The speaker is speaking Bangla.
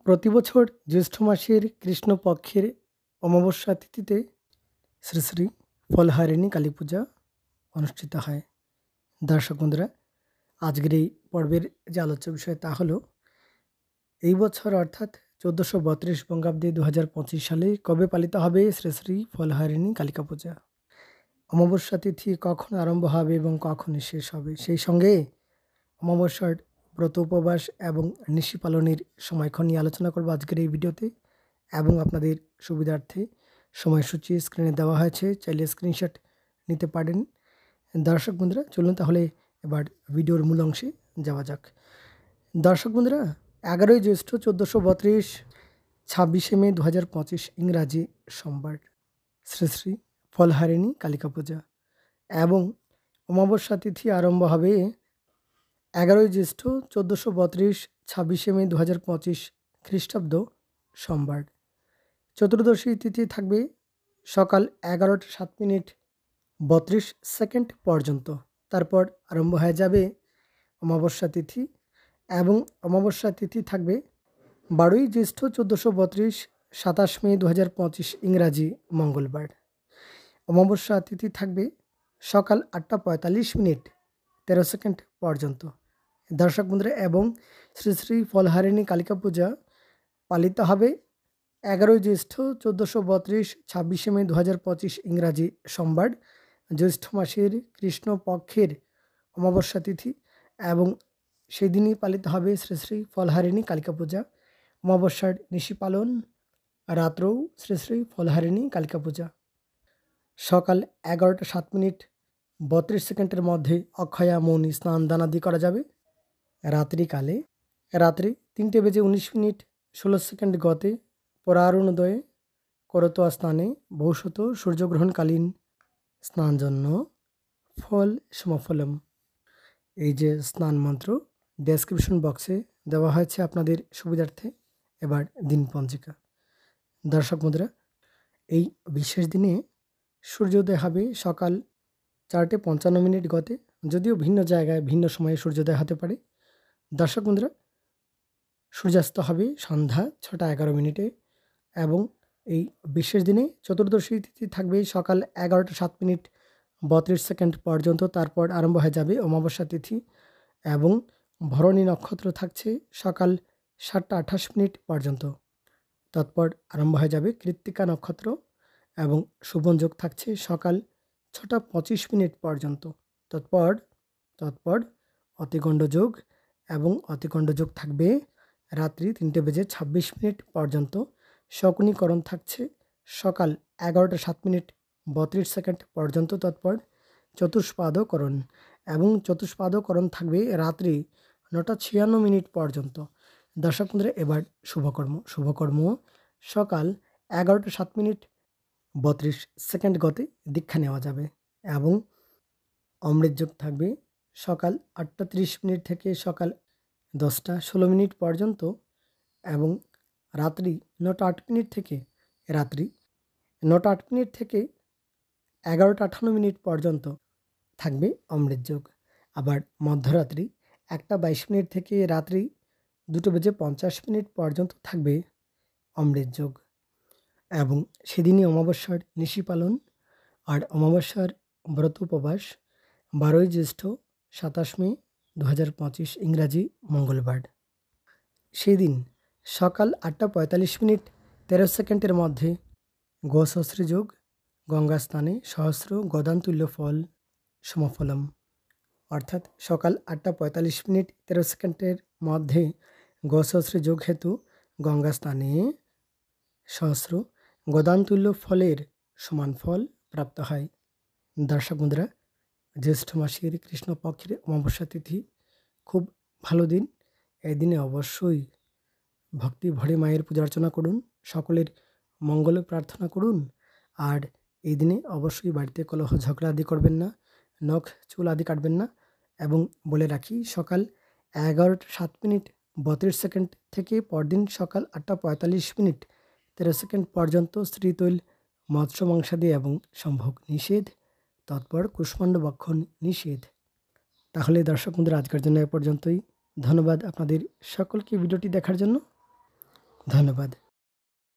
প্রতিবছর জ্যৈষ্ঠ মাসের কৃষ্ণপক্ষের অমাবস্যা তিথিতে শ্রী শ্রী ফলহারিণী কালী পূজা অনুষ্ঠিত হয়। দর্শক বন্ধুরা, আজকের এই পর্বের যে আলোচ্য বিষয় তা হলো এই বছর অর্থাৎ 1432 বঙ্গাব্দে 2025 সালে কবে পালিত হবে শ্রী শ্রী ফলহারিণী কালিকা পূজা। অমাবস্যা তিথি কখন আরম্ভ হবে এবং কখন শেষ হবে, সেই সঙ্গে অমাবস্যার ব্রত উপবাস এবং নিশি পালনের সময়ক্ষণ নিয়ে আলোচনা করব আজকের এই ভিডিওতে। এবং আপনাদের সুবিধার্থে সময়সূচি স্ক্রিনে দেওয়া হয়েছে, চাইলে স্ক্রিনশট নিতে পারেন। দর্শক বন্ধুরা, চলুন তাহলে এবার ভিডিওর মূল অংশে যাওয়া যাক। দর্শক বন্ধুরা, 11ই জ্যৈষ্ঠ 1432, 26শে মে 2025 ইংরাজি সোমবার শ্রী শ্রী ফলহারিণী কালিকা পূজা এবং অমাবস্যা তিথি আরম্ভ হবে 11ই জ্যৈষ্ঠ 1432, 26শে মে 2025 খ্রিস্টাব্দ সোমবার। চতুর্দশী তিথি থাকবে সকাল 11টা 7:32 পর্যন্ত। তারপর আরম্ভ হয়ে যাবে অমাবস্যা তিথি এবং অমাবস্যা তিথি থাকবে 12ই জ্যৈষ্ঠ 1432, 27 মে 2025 ইংরাজি মঙ্গলবার। অমাবস্যা তিথি থাকবে সকাল 8:45 পর্যন্ত। দর্শক বন্ধুরা, এবং শ্রী শ্রী ফলহারিণী কালিকা পূজা পালিত হবে 11ই জ্যৈষ্ঠ 1432, 26শে মে 2025 ইংরাজি সোমবার, জ্যৈষ্ঠ মাসের কৃষ্ণপক্ষের অমাবস্যা তিথি এবং সেদিনই পালিত হবে শ্রী শ্রী ফলহারিণী কালিকা পূজা। অমাবস্যার নিশি পালন, রাত্রেও শ্রী শ্রী ফলহারিণী কালিকা পূজা। সকাল 11টা 7:32 মধ্যে অক্ষয়া মৌনি স্নান দানাদি করা যাবে। রাত্রি 3:19 গতে পরারুণোদয়ে করতোয়া স্নানে ভবিষ্যত সূর্যগ্রহণকালীন স্নান জন্য ফল সমাফলম। এই যে স্নান মন্ত্র ডেসক্রিপশন বক্সে দেওয়া হয়েছে আপনাদের সুবিধার্থে। এবার দিন পঞ্জিকা। দর্শক বন্ধুরা, এই বিশেষ দিনে সূর্যোদয় হবে সকাল 4:55 গতে, যদিও ভিন্ন জায়গায় ভিন্ন সময়ে সূর্যোদয় হতে পারে। দর্শক বন্ধুরা, সূর্যাস্ত হবে সন্ধ্যা 6:11 এবং এই বিশেষ দিনে চতুর্দশী তিথি থাকবে সকাল 11টা 7:32 পর্যন্ত। তারপর আরম্ভ হয়ে যাবে অমাবস্যা তিথি এবং ভরণী নক্ষত্র থাকছে সকাল 7:28 পর্যন্ত। তৎপর আরম্ভ হয়ে যাবে কৃত্তিকা নক্ষত্র এবং শুভযোগ থাকছে সকাল 6:25 পর্যন্ত। তৎপর অতিগণ্ড যোগ এবং অতিগণ্ড যোগ থাকবে রাত্রি 3:26 পর্যন্ত। শকুনীকরণ থাকছে সকাল 11টা 7:32 পর্যন্ত। তৎপর চতুষ্পাদকরণ এবং চতুষ্পাদকরণ থাকবে রাত্রি 9:56 পর্যন্ত। দর্শক বন্ধুরা, এবার শুভকর্ম সকাল 11টা 7:32 গতে দীক্ষা নেওয়া যাবে এবং অমৃত যোগ থাকবে সকাল 8:30 থেকে সকাল 10:16 পর্যন্ত এবং রাত্রি 9:08 থেকে 11:58 পর্যন্ত থাকবে অমৃত যোগ। আবার মধ্যরাত্রি 1:22 থেকে রাত্রি 2:50 পর্যন্ত থাকবে অমৃত যোগ এবং সেদিনই অমাবস্যার নিশি পালন আর অমাবস্যার ব্রত উপবাস 12ই জ্যৈষ্ঠ 27 মে 2025 ইংরাজি মঙ্গলবার। সেই দিন সকাল 8:45 মধ্যে গোসহস্রী যোগ, গঙ্গা স্নানে সহস্র গদানতুল্য ফল সমাফলম। অর্থাৎ সকাল 8:45 মধ্যে গোসহস্রী যোগ হেতু গঙ্গা স্নানে সহস্র গদানতুল্য ফলের সমান ফল প্রাপ্ত হয়। দর্শক বন্ধুরা, জ্যৈষ্ঠ মাসের কৃষ্ণপক্ষের অমাবস্যা তিথি খুব ভালো দিন। এই দিনে অবশ্যই ভক্তি ভরে মায়ের পূজা অর্চনা করুন, সকলের মঙ্গল প্রার্থনা করুন। আর এই দিনে অবশ্যই বাড়িতে কলহ ঝগড়া আদি করবেন না, নখ চুল আদি কাটবেন না। এবং বলে রাখি, সকাল 11টা 7:32 থেকে পরদিন সকাল 8:45 পর্যন্ত শ্রীতৈল মৎস্য মাংসাদি এবং সম্ভোগ নিষেধ। তৎপর কুষ্মাণ্ড বক্ষণ নিষেধ। তাহলে দর্শক বন্ধুরা, আজকের জন্য এ পর্যন্তই। ধন্যবাদ আপনাদের সকলকে ভিডিওটি দেখার জন্য। ধন্যবাদ।